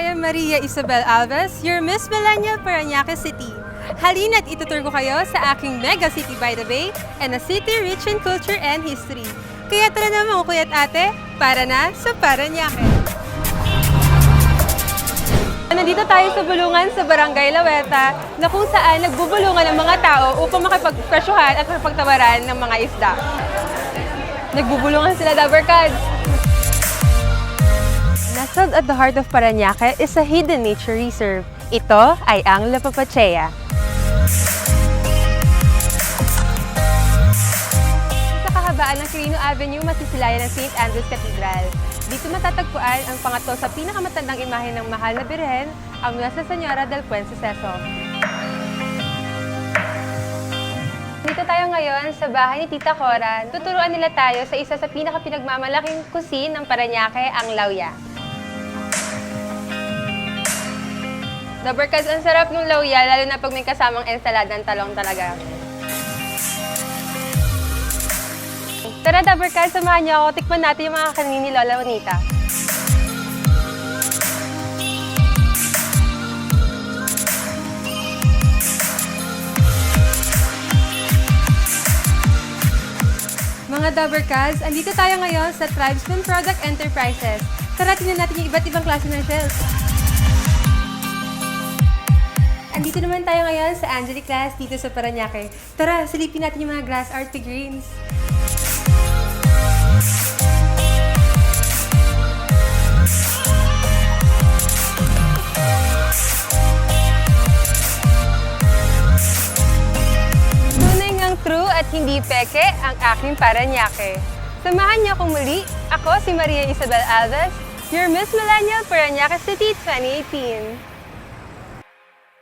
I am Maria Isabel Alves, your Miss Millennial Parañaque City. Halina't itutur ko kayo sa aking mega city by the bay and a city rich in culture and history. Kaya tara na mga kuya at ate, para na sa Parañaque! Nandito tayo sa bulungan sa Barangay Laweta na kung saan nagbubulungan ang mga tao upang makipagpresyohan at makipagtawaran ng mga isda. Nagbubulungan sila, Dabarkads! Nestled at the heart of Parañaque is a hidden nature reserve. Ito ay ang La Papachea. Sa kahabaan ng Quirino Avenue, masisilayan ng St. Andrew's Cathedral. Dito matatagpuan ang pangatlo sa pinakamatandang imahe ng mahal na birhen, ang Nuestra Señora del Puente Seso. Dito tayo ngayon sa bahay ni Tita Cora. Tuturuan nila tayo sa isa sa pinakapinagmamalaking cuisine ng Parañaque, ang lauya. Dabarkads, ang sarap ng lauya, lalo na pag may kasamang ensalada ng talong talaga. Tara, Dabarkads, samahan niyo ako. Tikman natin yung mga kanin ni Lola Juanita. Mga Dabarkads, andito tayo ngayon sa Tribesman Product Enterprises. Tara, tingnan natin yung iba't ibang klase ng shells. Andito naman tayo ngayon sa Angelic Glass dito sa Parañaque. Tara, silipin natin yung mga glass art figurines. Tunay ngang true at hindi peke ang aking Parañaque. Samahan niyo akong muli. Ako si Maria Isabel Alves, your Miss Millennial Parañaque City 2018.